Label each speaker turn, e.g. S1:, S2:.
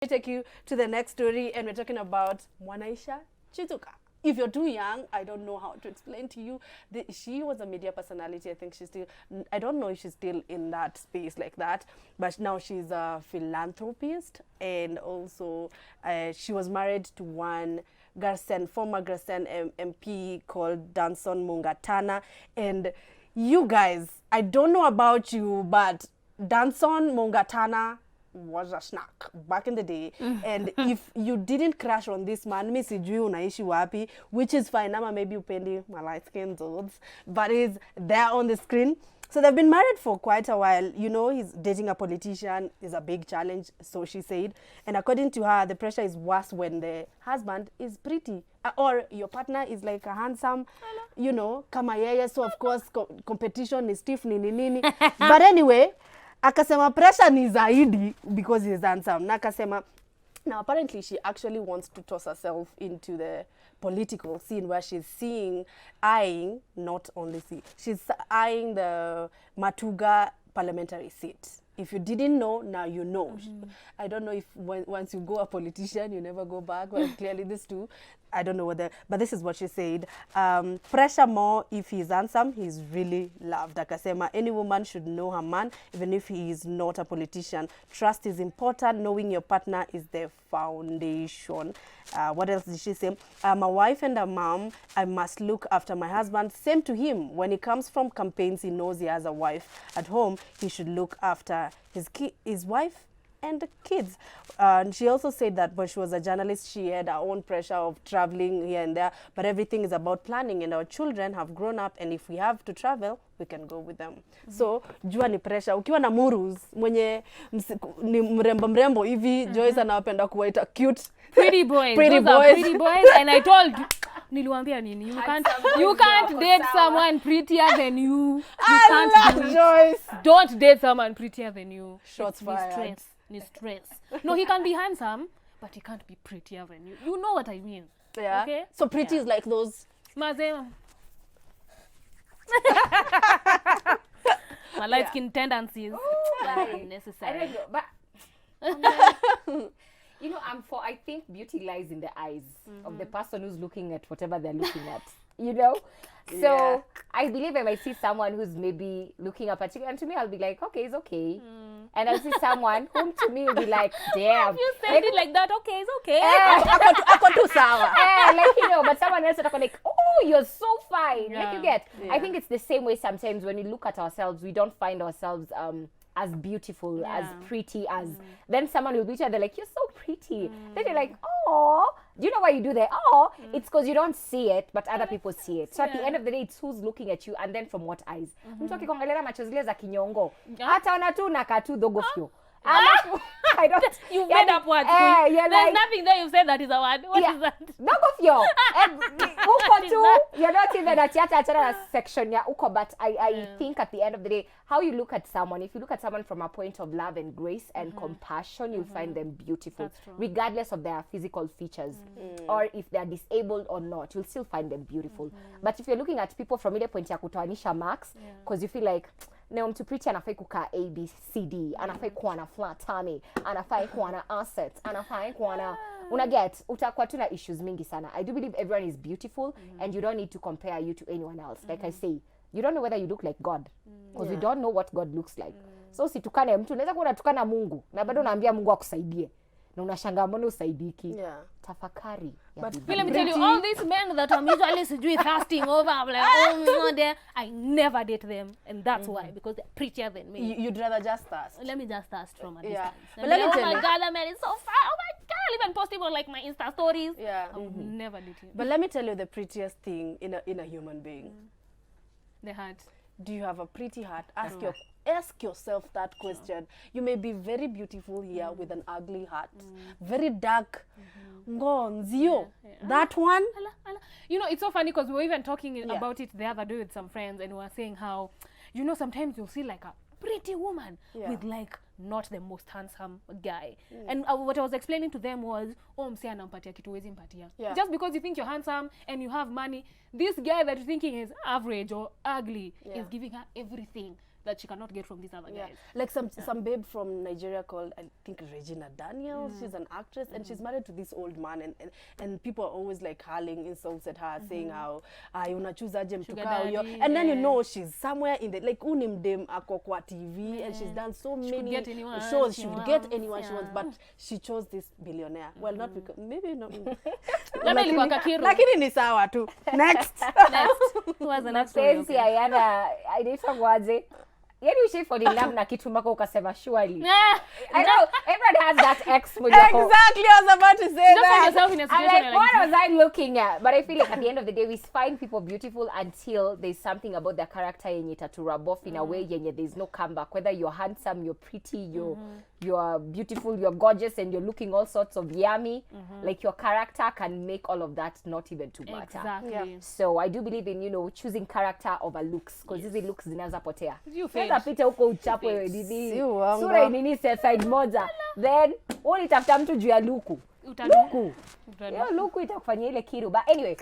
S1: Take you to the next story, and we're talking about Mwanaisha. If you're too young, I don't know how to explain to you. She was a media personality. I think she's still, I don't know if she's still in that space like that, but now she's a philanthropist, and also she was married to one former Garsen MP called Danson Mungatana. And you guys, I don't know about you, but Danson Mungatana was a snack back in the day. And if you didn't crush on this man, mi sijui unaishi wapi, which is fine. Ama maybe upendi my light skin dudes, but he's there on the screen. So they've been married for quite a while. You know, he's dating a politician is a big challenge, so she said. And according to her, the pressure is worse when the husband is pretty. Or your partner is like a handsome, you know, kama yeye. So of course, competition is stiff, nini nini. But anyway, akasema pressure ni zaidi because he's handsome. Na akasema, now apparently she actually wants to toss herself into the political scene where she's eyeing, not only she's eyeing the Matuga parliamentary seat. If you didn't know, now you know. I don't know if once you go a politician, you never go back. Well, clearly this too. I don't know whether, but this is what she said. Pressure more if he's handsome, he's really loved. Akasema, any woman should know her man, even if he is not a politician. Trust is important. Knowing your partner is the foundation. What else did she say? I'm a wife and a mom. I must look after my husband. Same to him. When he comes from campaigns, he knows he has a wife. At home, he should look after his wife and the kids. And she also said that when she was a journalist, she had her own pressure of traveling here and there, but everything is about planning, and our children have grown up, and if we have to travel, we can go with them. So jua ni pressure. Ukiwa na murus mwenye ni mrembo hivi, Joyce anapenda kuwaita cute
S2: pretty boys.
S1: Pretty
S2: Those
S1: boys.
S2: are pretty boys. And I told niliwaambia nini, you can't date someone prettier than you.
S1: I
S2: can't
S1: love Joyce.
S2: Don't date someone prettier than you.
S1: Shots fired.
S2: Stress. No, he can be handsome, but he can't be prettier than you. You know what I mean?
S1: Yeah.
S2: Okay?
S1: So pretty is like those.
S2: My light skin tendencies are unnecessary.
S3: I don't know, but you know, I think beauty lies in the eyes of the person who's looking at whatever they're looking at. You know? So I believe if I see someone who's maybe looking up at you, and to me I'll be like, okay, it's okay. And I'll see someone whom to me will be like, damn.
S2: You said it like that, okay, it's okay.
S1: Ako tu sawa.
S3: Like, you know, but someone else will like, oh, you're so fine.
S2: Yeah.
S3: Like, you get.
S1: Yeah.
S3: I think it's the same way sometimes when we look at ourselves, we don't find ourselves as beautiful, as pretty as. Then someone will be there, they're like, you're so pretty. Then you're like, oh, do you know why you do that? Oh, it's because you don't see it, but other people see it. So at the end of the day, it's who's looking at you, and then from what eyes. Mtu akikuangalia macho zile za kinyongo. Hata ona tu naka tu dogofyo. I don't.
S2: You made up words.
S3: You're
S2: There's
S3: like,
S2: nothing there you said that is a word. What is that?
S3: Dogofyo. Uko tu, you're not even at yata section ya uko, but I think at the end of the day, how you look at someone, if you look at someone from a point of love and grace and compassion, you'll find them beautiful, regardless of their physical features or if they're disabled or not, you'll still find them beautiful. But if you're looking at people from ile point ya kutoanisha marks, because you feel like, na mtu pretty anafai kukaa ABCD, anafai kuwa na flat tummy, anafai kuwa na assets, anafai kuwa na unaget, utakuwa tu na issues mingi sana. I do believe everyone is beautiful and you don't need to compare you to anyone else. Like I say, you don't know whether you look like God because we don't know what God looks like. So usitukane mtu, unaweza kuwa unatukana Mungu na bado unaambia Mungu akusaidie. Na unashangaa mbona usaidiki. Tafakari.
S2: But let me tell you, all these men that I'm usually sijui thirsting over, I'm like, oh my God, I never date them. And that's why, because they're prettier than me.
S1: You'd rather just thirst.
S2: Let me just thirst from a distance.
S1: But let me tell
S2: oh
S1: you.
S2: my God, that man is so far. Oh my God, I'll even post him on like my Insta stories. I would never date him.
S1: But let me tell you the prettiest thing in a human being.
S2: The heart.
S1: Do you have a pretty heart? Ask yourself that question. You may be very beautiful here with an ugly heart. Very dark. Ngonzio. That one.
S2: You know, it's so funny because we were even talking about it the other day with some friends, and we were saying how, you know, sometimes you'll see like a pretty woman with like not the most handsome guy. And what I was explaining to them was, oh, mse anampatia kitu wezi mpatia. Just because you think you're handsome and you have money, this guy that you're thinking is average or ugly is giving her everything. that she cannot get from these other guys.
S1: Like some babe from Nigeria called, I think, Regina Daniels. She's an actress and she's married to this old man, and people are always like hurling insults at her, saying how unachuza aje mtu kaa huyo, and then you know she's somewhere in the like unimdem ako kwa TV and she's done so many shows. She would get anyone she wants, but she chose this billionaire. Well, not because maybe not. Lakini ni sawa tu. Next.
S2: Who has the next story?
S3: I did some words. You should fall in love na kitu mpaka ukasema surely. I know everyone has that ex
S1: Exactly, I was about to say that.
S2: Yourself in a situation
S3: like what was I looking at? But I feel like at the end of the day we find people beautiful until there's something about their character yenye to rub off in a way yenye there's no comeback. Whether you're handsome, you're pretty, you're beautiful, you're gorgeous, and you're looking all sorts of yummy. Like your character can make all of that not even to matter.
S2: Exactly.
S3: Yeah. So I do believe in choosing character over looks, because hizi looks zinaanza potea. Pita huko uchapwe nini sura nini side moja, then unitafuta mtu juu ya luku. Luku itakufanyia ile kiru. But anyway,